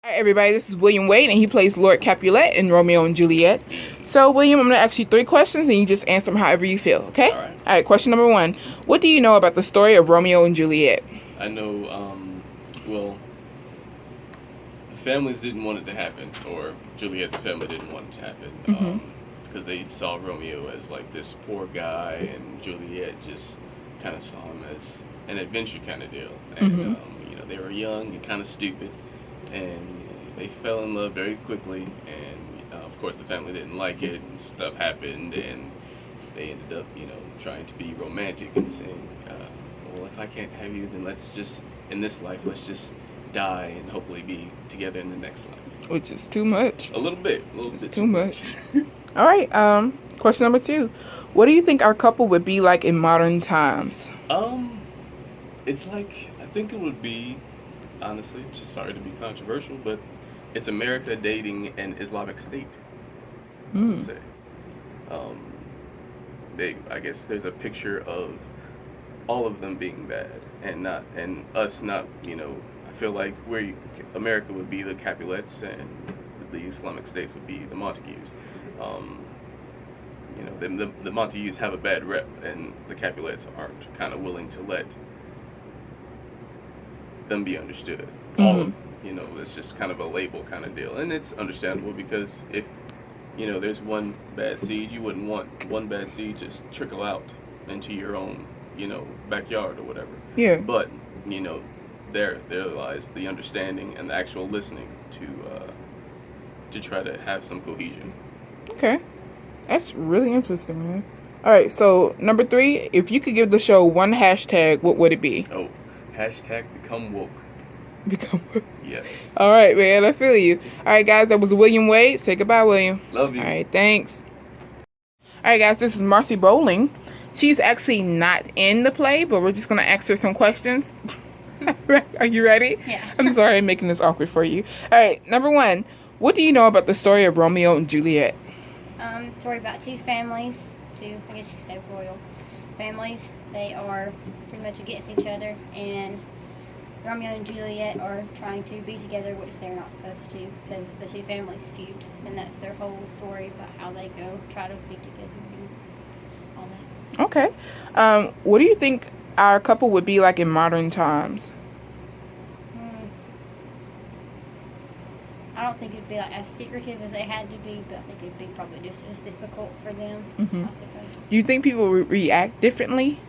Hi everybody, this is William Wade and he plays Lord Capulet in Romeo and Juliet. So William, I'm going to ask you 3 questions and you just answer them however you feel, okay? Alright, question number 1. What do you know about the story of Romeo and Juliet? I know, well, the families didn't want it to happen, or Juliet's family didn't want it to happen, because they saw Romeo as like this poor guy, and Juliet just kind of saw him as an adventure kind of deal. And, they were young and kind of stupid, and they fell in love very quickly, and of course the family didn't like it, and stuff happened, and they ended up, trying to be romantic and saying, well, if I can't have you, then let's just, in this life, let's just die and hopefully be together in the next life. Which is too much. A little bit too much. Alright, question number 2. What do you think our couple would be like in modern times? It's like, I think it would be, honestly, just sorry to be controversial, but it's America dating an Islamic State, I'd say. I guess there's a picture of all of them being bad and us not, I feel like America would be the Capulets and the Islamic States would be the Montagues. The Montagues have a bad rep, and the Capulets aren't kind of willing to let them be understood. All of them, it's just kind of a label kind of deal, and it's understandable because if there's one bad seed, you wouldn't want one bad seed to trickle out into your own backyard or whatever. Yeah. But there lies the understanding and the actual listening to try to have some cohesion. Okay, that's really interesting, man. All right, so number 3, if you could give the show one hashtag, what would it be? Oh, hashtag become woke. Become woke. Yes. All right, man, I feel you. All right, guys, that was William Wade. Say goodbye, William. Love you. All right, thanks. All right, guys, this is Marcy Bowling. She's actually not in the play, but we're just going to ask her some questions. Are you ready? Yeah. I'm sorry I'm making this awkward for you. All right, number 1, what do you know about the story of Romeo and Juliet? Story about 2 families, I guess you could say royal families. They are pretty much against each other, and Romeo and Juliet are trying to be together, which they're not supposed to because of the 2 families' feuds, and that's their whole story about how they go try to be together and all that. Okay. What do you think our couple would be like in modern times? I don't think it'd be like as secretive as they had to be, but I think it'd be probably just as difficult for them, I suppose. Do you think people would react differently?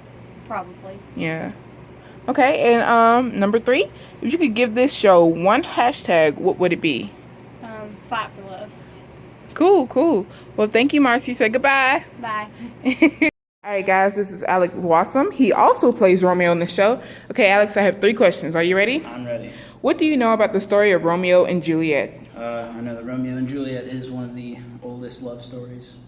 Probably. Yeah. Okay, and number 3, if you could give this show one hashtag, what would it be? Fight for love. Cool. Well, thank you, Marcy. Say goodbye. Bye. All right, guys, this is Alex Wassam. He also plays Romeo in the show. Okay, Alex, I have 3 questions. Are you ready? I'm ready. What do you know about the story of Romeo and Juliet? I know that Romeo and Juliet is one of the oldest love stories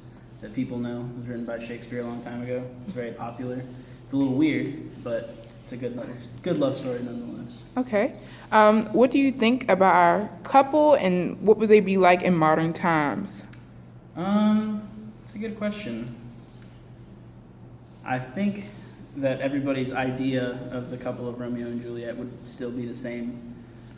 that people know. It was written by Shakespeare a long time ago. It's very popular. It's a little weird, but it's a good love story nonetheless. Okay. What do you think about our couple, and what would they be like in modern times? It's a good question. I think that everybody's idea of the couple of Romeo and Juliet would still be the same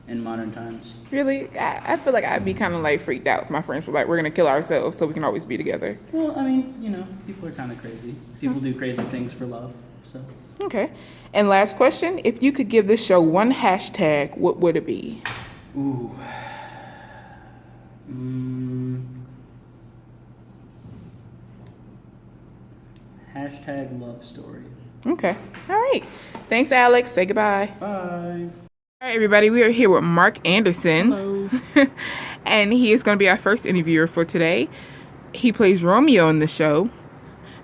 in modern times. Really? I feel like I'd be kind of like freaked out if my friends were like, we're going to kill ourselves so we can always be together. Well, I mean, people are kind of crazy. People do crazy things for love, so. Okay. And last question, if you could give this show one hashtag, what would it be? Ooh. Hashtag love story. Okay. All right. Thanks, Alex. Say goodbye. Bye. All right, everybody. We are here with Mark Anderson. Hello. And he is going to be our first interviewer for today. He plays Romeo in the show.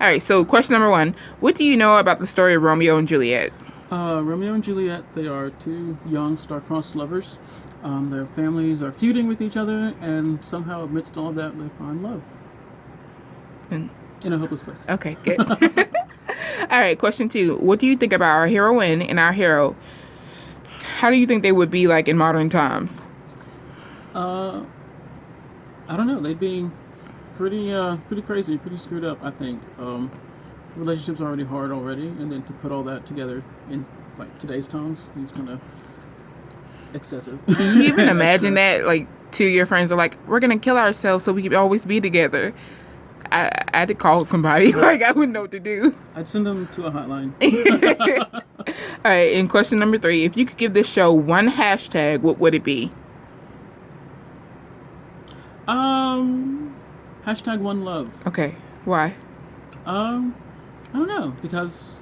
All right, so question number 1. What do you know about the story of Romeo and Juliet? Romeo and Juliet, they are 2 young star-crossed lovers. Their families are feuding with each other, and somehow amidst all of that, they find love. And in a hopeless place. Okay, good. All right, question 2. What do you think about our heroine and our hero? How do you think they would be like in modern times? I don't know. They'd be pretty crazy, pretty screwed up, I think. Relationships are already hard already, and then to put all that together in like today's times seems kind of excessive. Can you even imagine that? Like, two of your friends are like, we're going to kill ourselves so we can always be together. I had to call somebody. Like, I wouldn't know what to do. I'd send them to a hotline. All right, and question number 3. If you could give this show one hashtag, what would it be? Hashtag one love. Okay, why? I don't know, because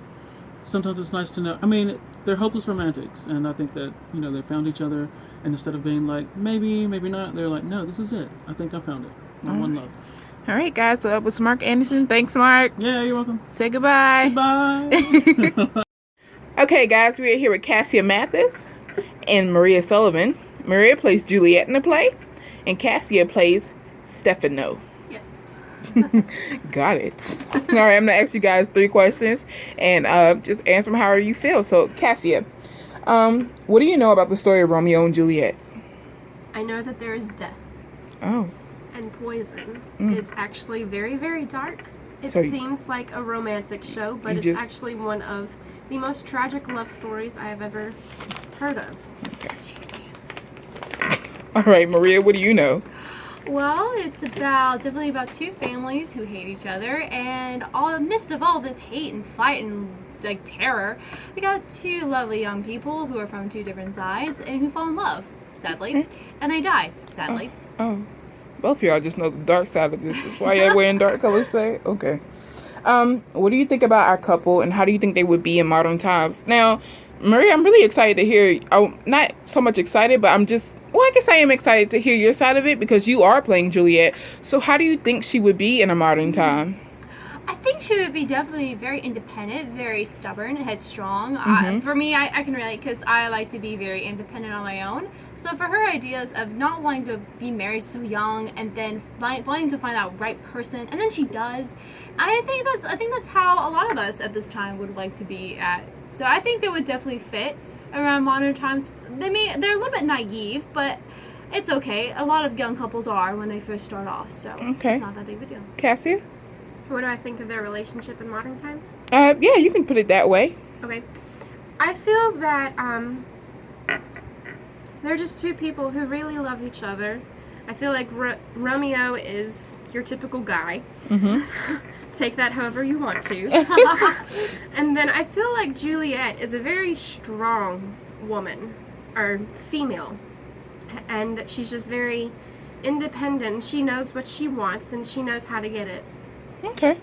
sometimes it's nice to know. I mean, they're hopeless romantics, and I think that, you know, they found each other, and instead of being like, maybe, maybe not, they're like, no, this is it. I think I found it. One love. All right, guys, so that was Mark Anderson. Thanks, Mark. Yeah, you're welcome. Say goodbye. Bye. Okay, guys, we are here with Cassia Mathis and Maria Sullivan. Maria plays Juliet in the play, and Cassia plays Stefano. Yes. Got it. All right, I'm going to ask you guys 3 questions, and just answer them however you feel. So, Cassia, what do you know about the story of Romeo and Juliet? I know that there is death Oh, and poison. It's actually very, very dark. It So you- seems like a romantic show, but you it's just- actually one of the most tragic love stories I have ever heard of. all right, Maria, what do you know? Well, it's definitely about 2 families who hate each other, and all in the midst of all this hate and fight and like terror, we got 2 lovely young people who are from 2 different sides and who fall in love, sadly, and they die, sadly. Oh, both of y'all just know the dark side of this. That's why you're wearing dark colors today? Okay. What do you think about our couple, and how do you think they would be in modern times? Now, Maria, I'm really excited to hear, not so much excited, but I guess I am excited to hear your side of it because you are playing Juliet. So how do you think she would be in a modern time? I think she would be definitely very independent, very stubborn, headstrong. For me, I can relate because I like to be very independent on my own. So for her ideas of not wanting to be married so young and then wanting to find that right person, and then she does, I think that's how a lot of us at this time would like to be at. So I think they would definitely fit around modern times. They're a little bit naive, but it's okay. A lot of young couples are when they first start off, so Okay. it's not that big of a deal. Cassia? What do I think of their relationship in modern times? Yeah, you can put it that way. Okay. I feel that they're just 2 people who really love each other. I feel like Romeo is your typical guy. Take that however you want to. And then I feel like Juliet is a very strong woman, or female. And she's just very independent. She knows what she wants and she knows how to get it. Okay.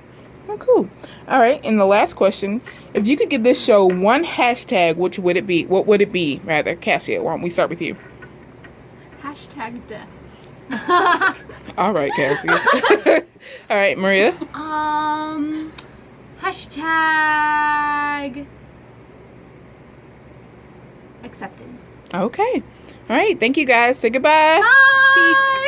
Oh, cool. All right, and the last question. If you could give this show one hashtag, which would it be? What would it be, rather? Cassia, why don't we start with you? Hashtag death. All right, Cassia. All right, Maria. Hashtag acceptance. Okay. All right, thank you guys. Say goodbye. Bye.